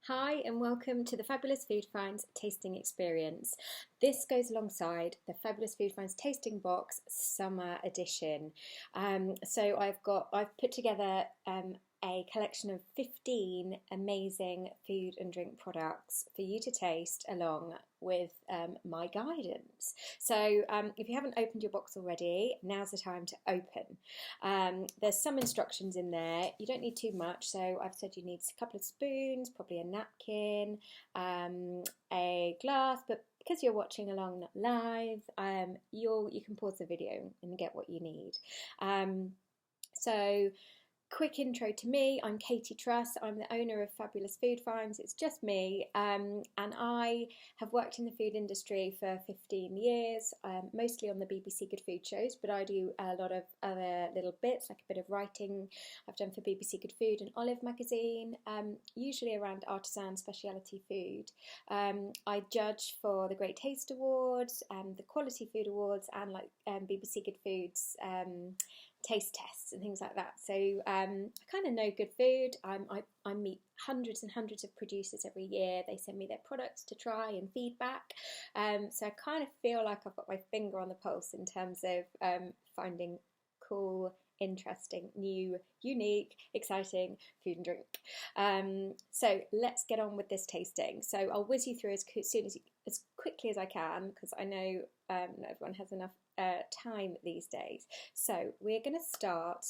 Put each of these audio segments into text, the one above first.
Hi and welcome to the Fabulous Food Finds tasting experience. This goes alongside the Fabulous Food Finds tasting box summer edition. I've put together a collection of 15 amazing food and drink products for you to taste along with my guidance. So if you haven't opened your box already, now's the time to open. There's some instructions in there. You don't need too much, so I've said you need a couple of spoons, probably a napkin, a glass, but because you're watching along not live, you can pause the video and get what you need. So quick intro to me. I'm Katy Truss. I'm the owner of Fabulous Food Finds. It's just me, and I have worked in the food industry for 15 years, mostly on the BBC Good Food shows, but I do a lot of other little bits, like a bit of writing I've done for BBC Good Food and Olive magazine, usually around artisan specialty food. I judge for the Great Taste Awards, the Quality Food Awards, and BBC Good Foods taste tests and things like that. So I kind of know good food. I meet hundreds and hundreds of producers every year. They send me their products to try and feedback. So I kind of feel like I've got my finger on the pulse in terms of finding cool, interesting, new, unique, exciting food and drink. So let's get on with this tasting. So I'll whiz you through as quickly as I can, because I know not everyone has enough time these days. So we're going to start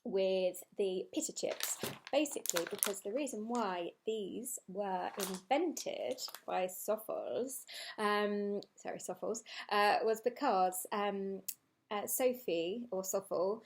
with the pita chips, basically because the reason why these were invented by Sophos, was because Sophie, or Sophal,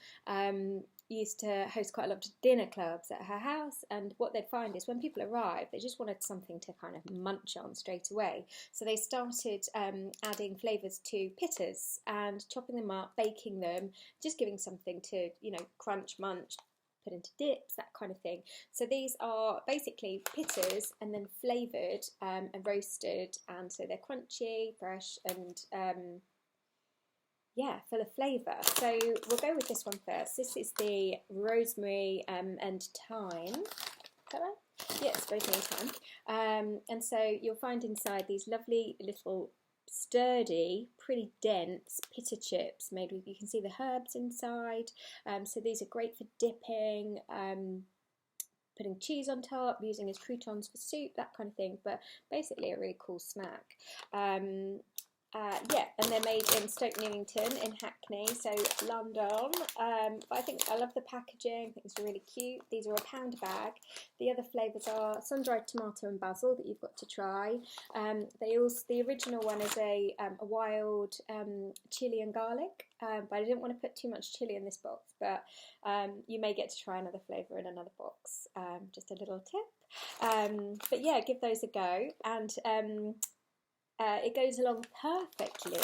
used to host quite a lot of dinner clubs at her house, and what they'd find is when people arrived, they just wanted something to kind of munch on straight away. So they started adding flavours to pittas and chopping them up, baking them, just giving something to, crunch, munch, put into dips, that kind of thing. So these are basically pittas and then flavoured and roasted, and so they're crunchy, fresh, and full of flavour. So we'll go with this one first. This is the rosemary and thyme. Is that right? Yes, rosemary and thyme. And so you'll find inside these lovely little sturdy, pretty dense pita chips made with, you can see the herbs inside. So these are great for dipping, putting cheese on top, using as croutons for soup, that kind of thing. But basically a really cool snack. And they're made in Stoke Newington in Hackney, so London. But I love the packaging. I think it's really cute. These are £1 a bag. The other flavours are sun-dried tomato and basil that you've got to try. The original one is a wild chilli and garlic, but I didn't want to put too much chilli in this box. But you may get to try another flavour in another box. Just a little tip. But yeah, give those a go. And it goes along perfectly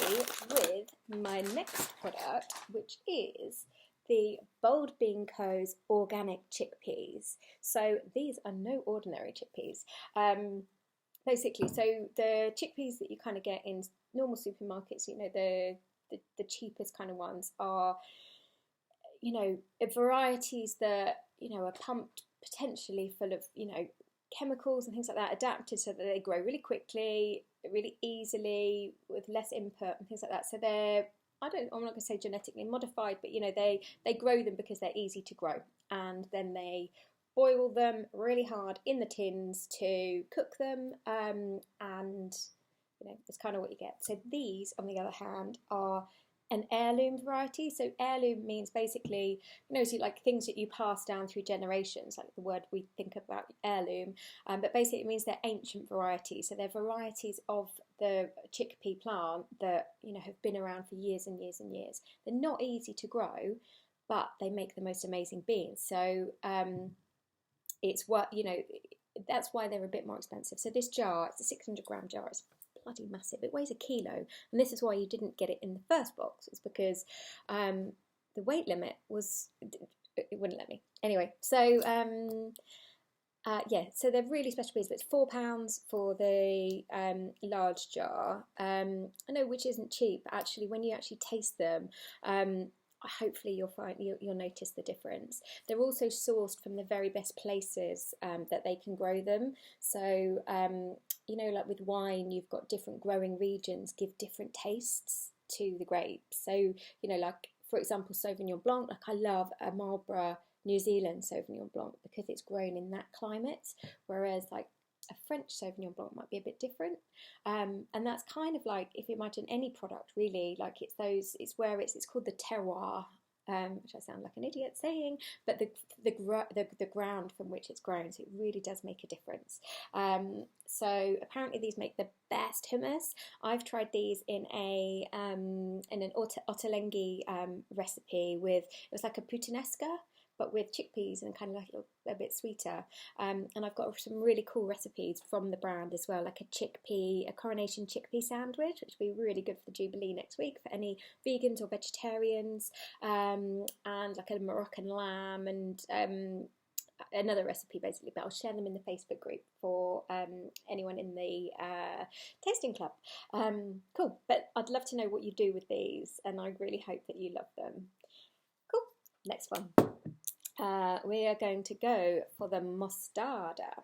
with my next product, which is the Bold Bean Co.'s organic chickpeas. So these are no ordinary chickpeas. Basically, so the chickpeas that you kind of get in normal supermarkets, the cheapest kind of ones are, varieties that, are pumped potentially full of, chemicals and things like that, adapted so that they grow really quickly, really easily, with less input and things like that. So I'm not going to say genetically modified, but they grow them because they're easy to grow, and then they boil them really hard in the tins to cook them, and that's kind of what you get. So these, on the other hand, are an heirloom variety. So heirloom means basically, so like things that you pass down through generations, like the word we think about heirloom, but basically it means they're ancient varieties. So they're varieties of the chickpea plant that, have been around for years and years and years. They're not easy to grow, but they make the most amazing beans. So it's what, that's why they're a bit more expensive. So this jar, it's a 600-gram jar, it's bloody massive. It weighs 1 kilo, and this is why you didn't get it in the first box. It's because the weight limit it wouldn't let me. Anyway, so so they're really special beans, but it's £4 for the large jar. I know, which isn't cheap, but actually when you actually taste them, hopefully you'll notice the difference. They're also sourced from the very best places that they can grow them. So you know, like with wine, you've got different growing regions give different tastes to the grapes. So you know, like for example, Sauvignon Blanc. Like I love a Marlborough New Zealand Sauvignon Blanc because it's grown in that climate, whereas like a French Sauvignon Blanc might be a bit different, and that's kind of like, if you imagine any product really, like it's where it's called the terroir, which I sound like an idiot saying, but the ground from which it's grown, so it really does make a difference. So apparently these make the best hummus. I've tried these in an ottolenghi recipe with, it was like a puttanesca, but with chickpeas and kind of like a bit sweeter. And I've got some really cool recipes from the brand as well, like a coronation chickpea sandwich, which will be really good for the Jubilee next week for any vegans or vegetarians, and like a Moroccan lamb, and another recipe basically, but I'll share them in the Facebook group for anyone in the tasting club. Cool, but I'd love to know what you do with these, and I really hope that you love them. Cool, next one. We are going to go for the mostarda.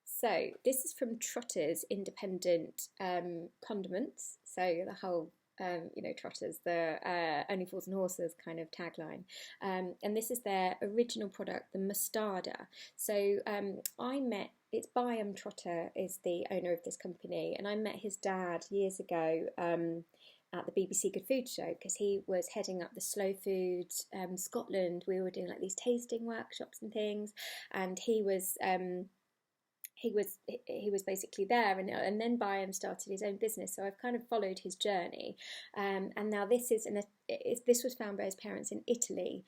So this is from Trotter's Independent Condiments. So the whole, you know, Trotter's, the Only Fools and Horses kind of tagline. And this is their original product, the mostarda. So it's Byam Trotter is the owner of this company, and I met his dad years ago at the BBC Good Food Show, because he was heading up the Slow Food Scotland. We were doing like these tasting workshops and things, and he was basically there, and then Byam started his own business. So I've kind of followed his journey, and now this was found by his parents in Italy,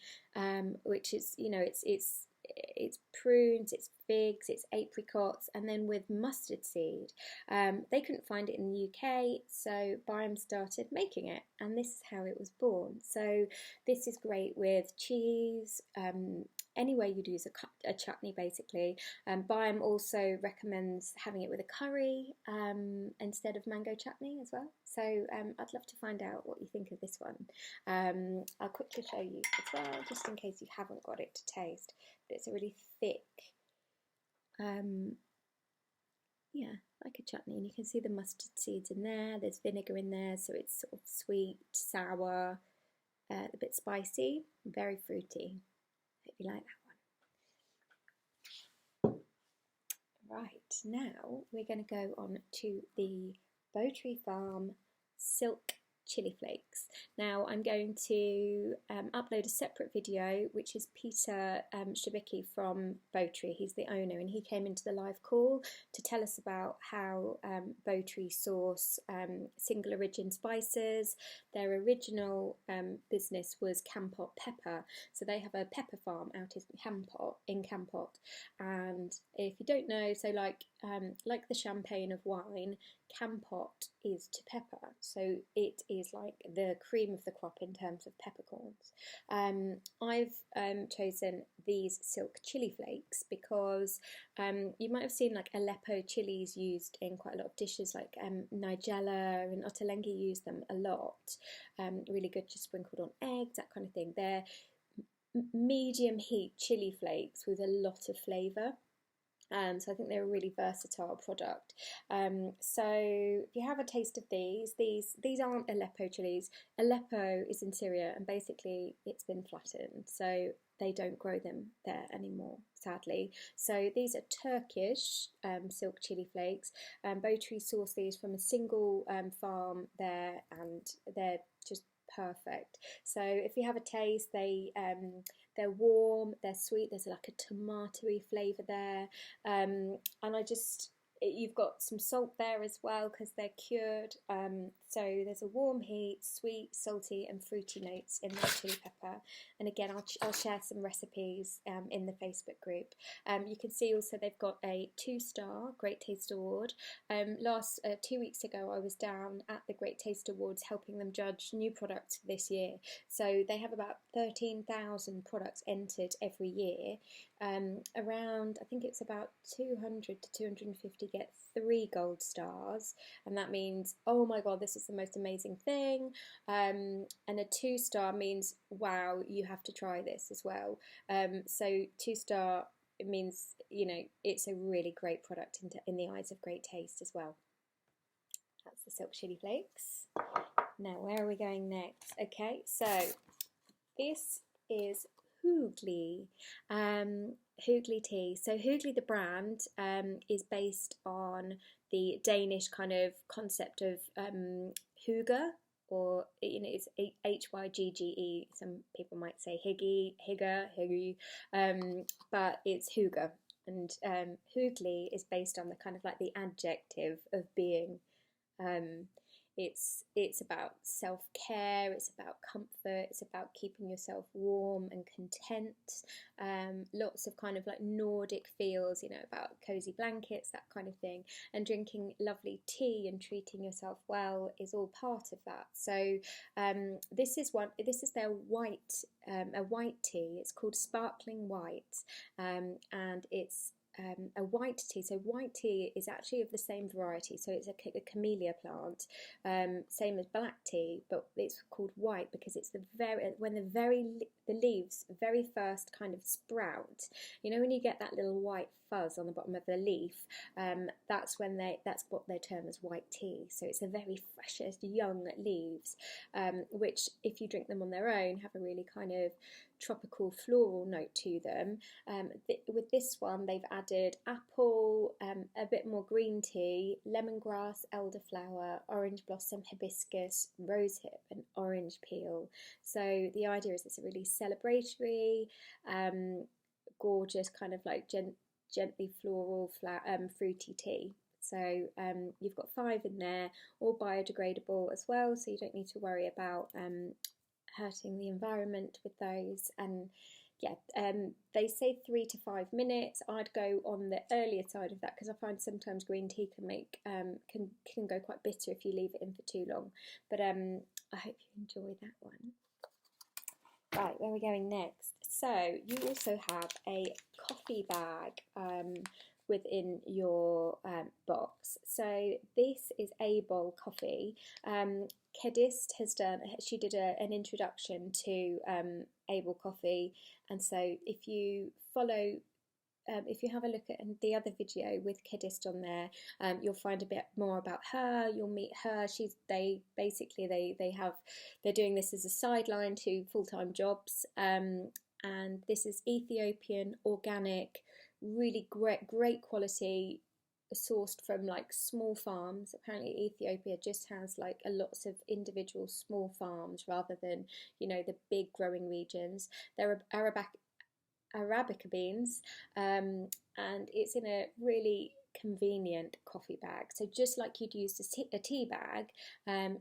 which is, you know, it's prunes, it's figs, it's apricots, and then with mustard seed. They couldn't find it in the UK, so Byam started making it, and this is how it was born. So this is great with cheese, any way you'd use a chutney basically. Byam also recommends having it with a curry instead of mango chutney as well. So I'd love to find out what you think of this one. I'll quickly show you as well, just in case you haven't got it to taste. But it's a really thick, yeah, like a chutney, and you can see the mustard seeds in there. There's vinegar in there, so it's sort of sweet, sour, a bit spicy, very fruity. Hope you like that one. Right, now we're going to go on to the Bowtree Farm Silk chili flakes. Now I'm going to upload a separate video, which is Peter Shabicki from Bowtree. He's the owner, and he came into the live call to tell us about how Bowtree source single origin spices. Their original business was Campot Pepper, so they have a pepper farm out in Campot. And if you don't know, so like the champagne of wine, Campot is to pepper, so it is like the cream of the crop in terms of peppercorns. I've chosen these silk chili flakes because you might have seen like Aleppo chilies used in quite a lot of dishes, like Nigella and Ottolenghi use them a lot. Really good, just sprinkled on eggs, that kind of thing. They're medium heat chili flakes with a lot of flavour. So I think they're a really versatile product. So if you have a taste of these aren't Aleppo chilies. Aleppo is in Syria, and basically it's been flattened, so they don't grow them there anymore, sadly. So these are Turkish silk chili flakes. Bowtree source these from a single farm there, and they're just perfect. So if you have a taste, they're warm, they're sweet, there's like a tomatoey flavour there, and you've got some salt there as well because they're cured, so there's a warm heat, sweet, salty and fruity notes in that chili pepper. And again, I'll share some recipes in the Facebook group. You can see also they've got a 2-star Great Taste Award. 2 weeks ago I was down at the Great Taste Awards helping them judge new products for this year. So they have about 13,000 products entered every year. Around, I think it's about 200 to 250 actually get 3 gold stars, and that means, oh my god, this is the most amazing thing. And a 2-star means, wow, you have to try this as well. So 2-star, it means, you know, it's a really great product in the eyes of great taste as well. That's the silk chili flakes. Now, where are we going next? Okay, so this is Hoogly. Hoogly tea. So Hoogly, the brand, is based on the Danish kind of concept of hygge, or you know, it's Hygge. Some people might say hygge, but it's hygge. And Hoogly is based on the kind of like the adjective of being. It's about self-care, it's about comfort, it's about keeping yourself warm and content. Lots of kind of like Nordic feels, you know, about cozy blankets, that kind of thing. And drinking lovely tea and treating yourself well is all part of that. So this is their white, a white tea. It's called Sparkling White, and it's a white tea. So white tea is actually of the same variety. So it's a camellia plant, same as black tea, but it's called white because it's when the leaves very first kind of sprout. You know, when you get that little white fuzz on the bottom of the leaf, that's what they term as white tea. So it's the very freshest young leaves, which if you drink them on their own have a really kind of tropical floral note to them. With this one they've added apple, a bit more green tea, lemongrass, elderflower, orange blossom, hibiscus, rosehip and orange peel. So the idea is it's a really celebratory, gorgeous kind of like gently floral, fruity tea. So you've got 5 in there, all biodegradable as well, so you don't need to worry about hurting the environment with those. And yeah, they say 3 to 5 minutes. I'd go on the earlier side of that because I find sometimes green tea can make can go quite bitter if you leave it in for too long. But I hope you enjoy that one. Right, where are we going next? So you also have a coffee bag within your box. So this is A-Bowl coffee. Kedist did an introduction to A-Bowl coffee, and so if you have a look at the other video with Kedist on there, you'll find a bit more about her. You'll meet her. They're doing this as a sideline to full-time jobs, and this is Ethiopian, organic, really great quality, sourced from like small farms. Apparently Ethiopia just has like lots of individual small farms rather than, you know, the big growing regions. They're Arabica beans, and it's in a really convenient coffee bag. So just like you'd use a tea bag,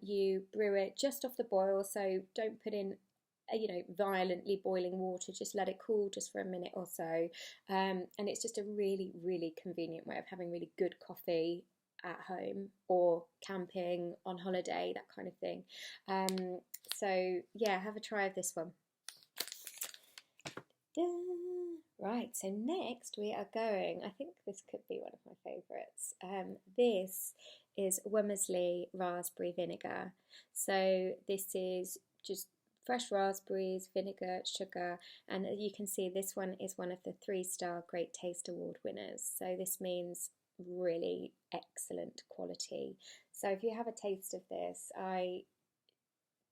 you brew it just off the boil, so don't put in violently boiling water, just let it cool just for a minute or so, and it's just a really, really convenient way of having really good coffee at home or camping, on holiday, that kind of thing. So yeah, have a try of this one. Right, so next we are going, I think this could be one of my favourites. This is Wemmersley raspberry vinegar. So this is just fresh raspberries, vinegar, sugar, and you can see this one is one of the 3-star Great Taste Award winners. So this means really excellent quality. So if you have a taste of this, I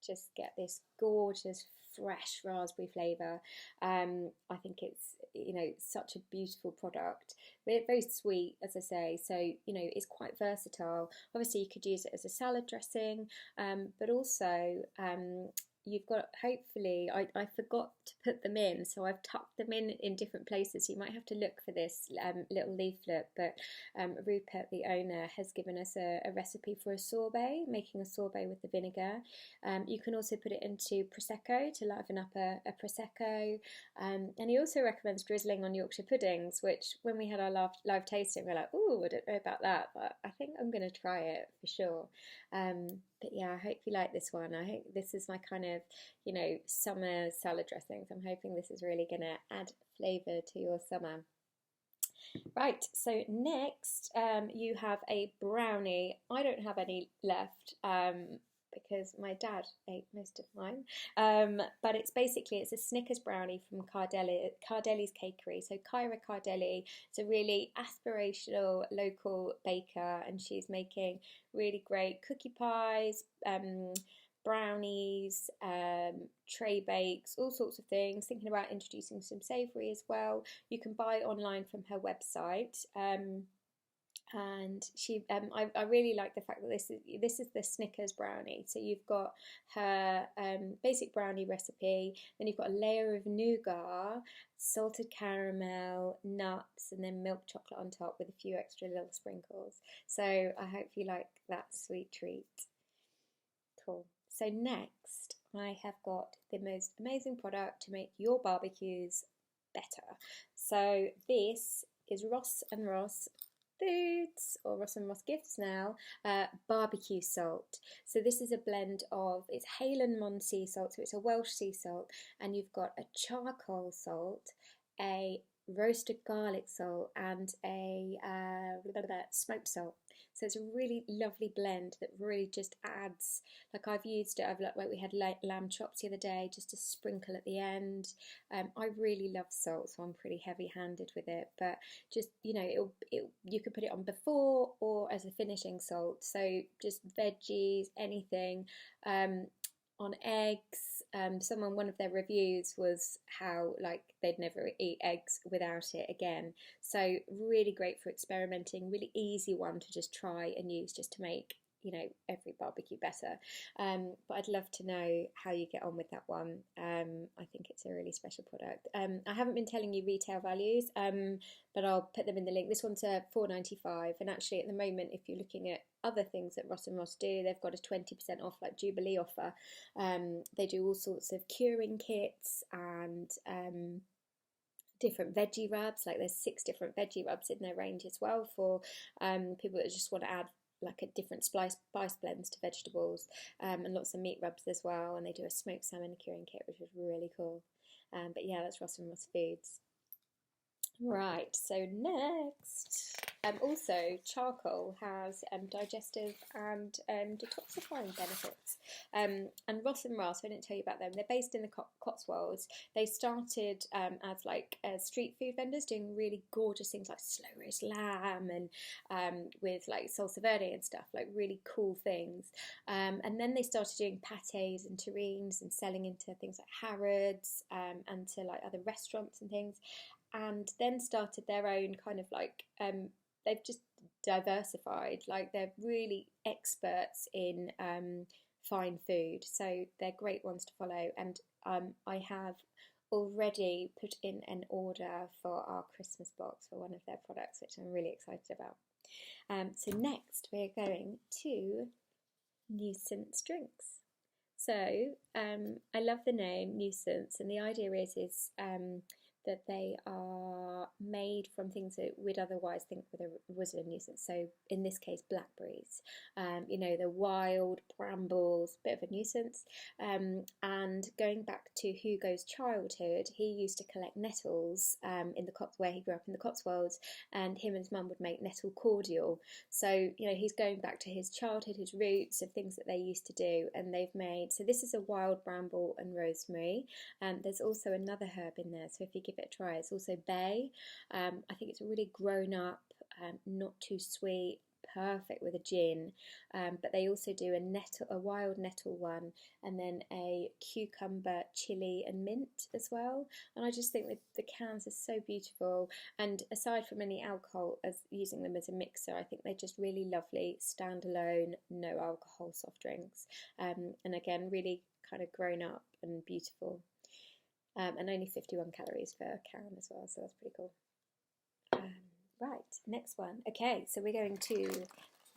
just get this gorgeous fresh raspberry flavour. I think it's, you know, such a beautiful product. But very sweet, as I say, so, you know, it's quite versatile. Obviously you could use it as a salad dressing, but also you've got, hopefully, I forgot to put them in, so I've tucked them in different places. So you might have to look for this little leaflet, but Rupert, the owner, has given us a recipe for a sorbet, making a sorbet with the vinegar. You can also put it into Prosecco to liven up a Prosecco, and he also recommends drizzling on Yorkshire puddings, which when we had our live tasting, we're like, oh, I don't know about that, but I think I'm going to try it for sure. But yeah, I hope you like this one. I hope this is my kind of, you know, summer salad dressings. I'm hoping this is really going to add flavour to your summer. Right, so next you have a brownie. I don't have any left because my dad ate most of mine. But it's a Snickers brownie from Cardelli's Cakery. So Kyra Cardelli is a really aspirational local baker, and she's making really great cookie pies, brownies, tray bakes, all sorts of things. Thinking about introducing some savoury as well. You can buy online from her website. And I really like the fact that this is the Snickers brownie. So you've got her basic brownie recipe, then you've got a layer of nougat, salted caramel, nuts, and then milk chocolate on top with a few extra little sprinkles. So I hope you like that sweet treat. Cool. So next, I have got the most amazing product to make your barbecues better. So this is Ross and Ross Foods, or Ross and Ross Gifts now, barbecue salt. So this is a blend of, it's Hale & sea salt, so it's a Welsh sea salt, and you've got a charcoal salt, a roasted garlic salt, and a smoked salt. So it's a really lovely blend that really just adds, like I've used it, like we had lamb chops the other day, just a sprinkle at the end. I really love salt, so I'm pretty heavy-handed with it, but just, you know, you could put it on before or as a finishing salt. So just veggies, anything, on eggs. One of their reviews was how like they'd never eat eggs without it again. So really great for experimenting, really easy one to just try and use just to make, you know, every barbecue better. But I'd love to know how you get on with that one. I think it's a really special product. I haven't been telling you retail values, but I'll put them in the link. This one's £4.95, and actually at the moment, if you're looking at other things that Ross and Ross do, they've got a 20% off, like Jubilee offer. They do all sorts of curing kits and different veggie rubs. Like there's 6 different veggie rubs in their range as well for people that just want to add like a different spice blends to vegetables, and lots of meat rubs as well. And they do a smoked salmon curing kit, which is really cool. But yeah, that's Ross and Ross Foods. Right, so next, also charcoal has digestive and detoxifying benefits. And Ross and Ross, I didn't tell you about them. They're based in the Cotswolds. They started as like street food vendors, doing really gorgeous things like slow roast lamb and with like salsa verde and stuff, like really cool things. And then they started doing patés and terrines and selling into things like Harrods and to like other restaurants and things. And then started their own kind of like, they've just diversified, like they're really experts in fine food, so they're great ones to follow. And I have already put in an order for our Christmas box for one of their products, which I'm really excited about. So next we're going to Nuisance Drinks. So I love the name Nuisance, and the idea is that they are made from things that we'd otherwise think was a nuisance. So in this case, blackberries. You know, the wild brambles, bit of a nuisance. And going back to Hugo's childhood, he used to collect nettles in the where he grew up in the Cotswolds, and him and his mum would make nettle cordial. So, you know, he's going back to his childhood, his roots of things that they used to do, and they've made, so this is a wild bramble and rosemary. There's also another herb in there, so if you give it a try, it's also bay. I think it's really grown up, not too sweet, perfect with a gin. But they also do a wild nettle one, and then a cucumber, chili and mint as well. And I just think that the cans are so beautiful, and aside from any alcohol, as using them as a mixer, I think they're just really lovely standalone, no alcohol soft drinks. And again, really kind of grown up and beautiful. And only 51 calories per can as well, so that's pretty cool. Right, next one. Okay, so we're going to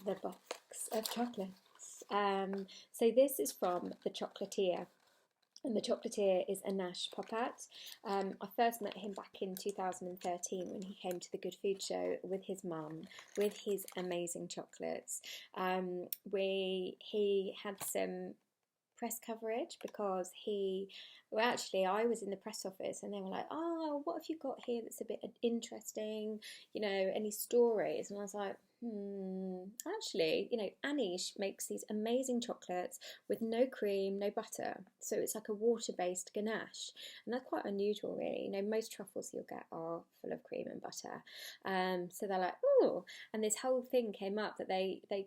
the box of chocolates. So this is from the Chocolatier, and the Chocolatier is Anash Popat. I first met him back in 2013 when he came to the Good Food Show with his mum, with his amazing chocolates. He had some press coverage because actually I was in the press office and they were like, oh, what have you got here that's a bit interesting, any stories? And I was like, actually, Annie makes these amazing chocolates with no cream, no butter. So it's like a water-based ganache. And that's quite unusual, really. Most truffles you'll get are full of cream and butter. So they're like, oh, and this whole thing came up that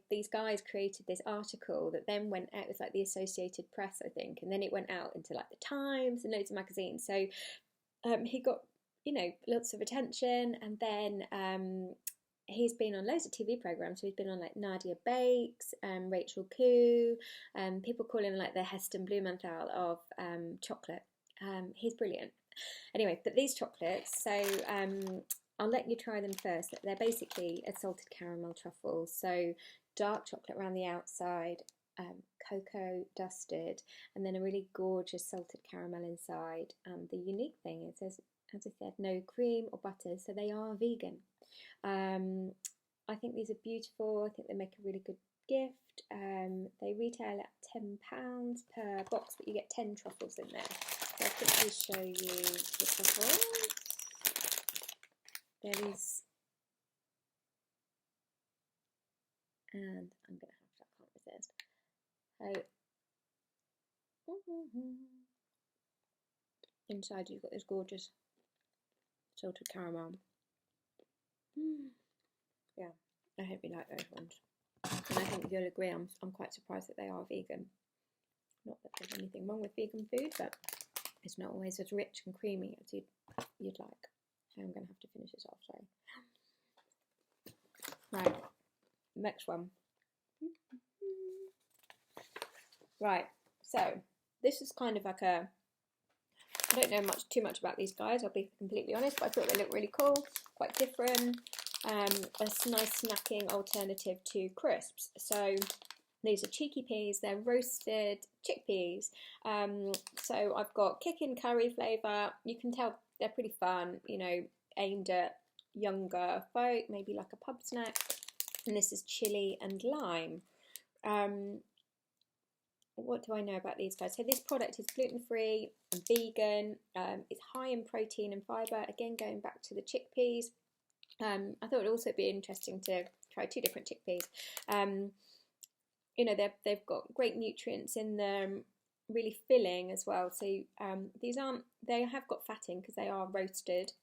these guys created this article that then went out with like the Associated Press, I think, and then it went out into like the Times and loads of magazines. So he got, lots of attention, and then he's been on loads of TV programs. So he's been on like Nadia Bakes, Rachel Koo, people call him like the Heston Blumenthal of chocolate. He's brilliant. Anyway, but these chocolates, so I'll let you try them first. They're basically a salted caramel truffle, so dark chocolate around the outside, cocoa dusted, and then a really gorgeous salted caramel inside. And the unique thing is there's, as I said, no cream or butter, so they are vegan. I think these are beautiful. I think they make a really good gift. They retail at £10 per box, but you get 10 truffles in there. So I'll quickly show you the truffles. There is, and I'm going to have to, I can't resist. Inside you've got this gorgeous salted caramel. Yeah, I hope you like those ones. And I think you'll agree, I'm quite surprised that they are vegan. Not that there's anything wrong with vegan food, but it's not always as rich and creamy as you'd like. So I'm going to have to finish this off, sorry. Right, next one. Right, so this is kind of like I don't know too much about these guys, I'll be completely honest, but I thought they looked really cool, quite different. A nice snacking alternative to crisps. So these are cheeky peas, they're roasted chickpeas. So I've got kickin' curry flavour. You can tell they're pretty fun, aimed at younger folk, maybe like a pub snack. And this is chili and lime. What do I know about these guys? So this product is gluten-free and vegan. It's high in protein and fibre. Again, going back to the chickpeas. I thought it would also be interesting to try 2 different chickpeas. They've got great nutrients in them, really filling as well. So they have got fat in because they are roasted.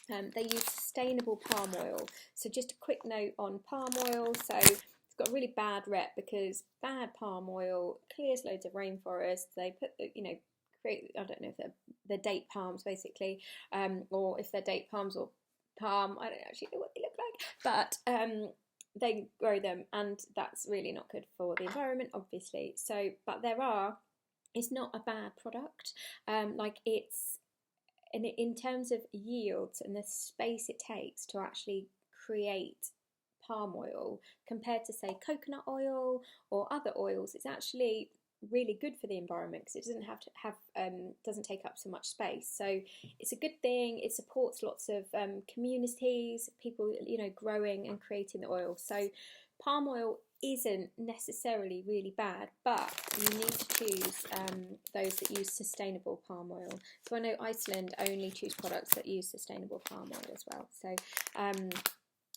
They use sustainable palm oil. So just a quick note on palm oil. So it's got a really bad rep because bad palm oil clears loads of rainforests. They put, create, I don't know if they're date palms basically, or if they're date palms or palm, I don't actually know what they look like, but they grow them, and that's really not good for the environment, obviously. So, but it's not a bad product. In terms of yields and the space it takes to actually create palm oil compared to say coconut oil or other oils, it's actually really good for the environment because it doesn't take up so much space. So it's a good thing. It supports lots of communities, people growing and creating the oil. So palm oil isn't necessarily really bad, but you need to choose those that use sustainable palm oil. So I know Iceland only choose products that use sustainable palm oil as well. So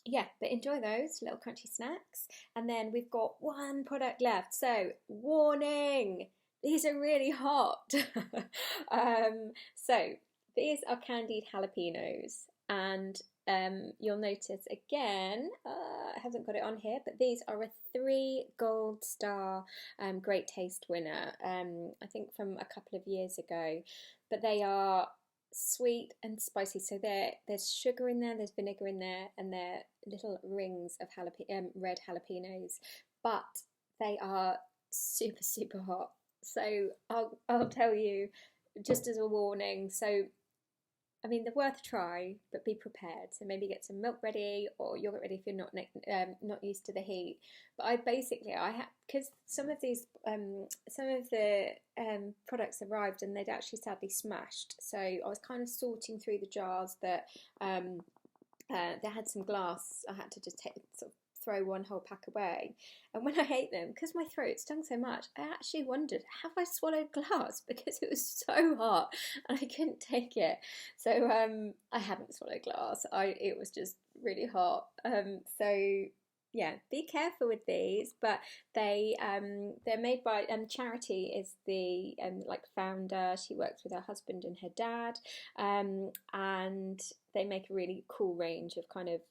yeah, but enjoy those little crunchy snacks. And then we've got 1 product left. So warning, these are really hot. So these are candied jalapenos, and you'll notice again, I haven't got it on here, but these are a 3 gold star Great Taste winner, I think from a couple of years ago. But they are sweet and spicy, so there's sugar in there, there's vinegar in there, and they're little rings of red jalapenos, but they are super, super hot. So I'll tell you just as a warning. So I mean, they're worth a try, but be prepared. So maybe get some milk ready or yogurt ready if you're not used to the heat. But I had, because some of the products arrived and they'd actually sadly smashed. So I was kind of sorting through the jars that they had some glass. I had to just sort of throw one whole pack away. And when I ate them, because my throat stung so much, I actually wondered, have I swallowed glass? Because it was so hot and I couldn't take it. So I haven't swallowed glass. It was just really hot. So yeah, be careful with these. But they're made by Charity is the like founder. She works with her husband and her dad, and they make a really cool range of kind of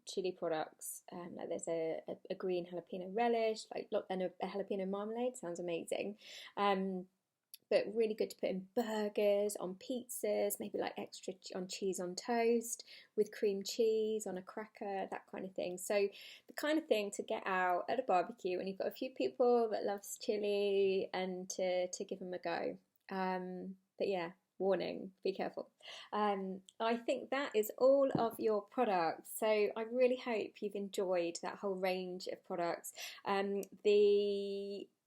chili products. Like there's a green jalapeno relish, like look, and a jalapeno marmalade. Sounds amazing. But really good to put in burgers, on pizzas, maybe like extra on cheese on toast, with cream cheese on a cracker, that kind of thing. So the kind of thing to get out at a barbecue when you've got a few people that loves chili, and to give them a go. But yeah, warning, be careful. I think that is all of your products. So I really hope you've enjoyed that whole range of products.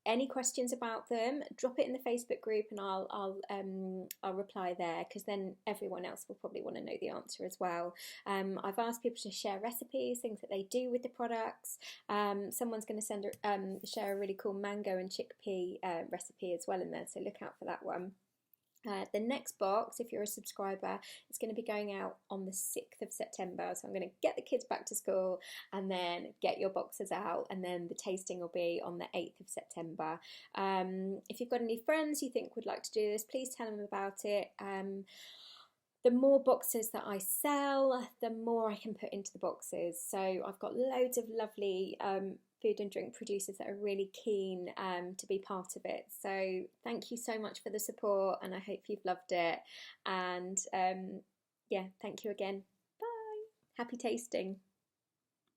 Any questions about them, drop it in the Facebook group and I'll reply there, because then everyone else will probably want to know the answer as well. I've asked people to share recipes, things that they do with the products. Someone's going to share a really cool mango and chickpea recipe as well in there, so look out for that one. The next box, if you're a subscriber, is going to be going out on the 6th of September. So I'm going to get the kids back to school and then get your boxes out, and then the tasting will be on the 8th of September. If you've got any friends you think would like to do this, please tell them about it. The more boxes that I sell, the more I can put into the boxes. So I've got loads of lovely food and drink producers that are really keen to be part of it. So thank you so much for the support, and I hope you've loved it. And yeah, thank you again. Bye. Happy tasting.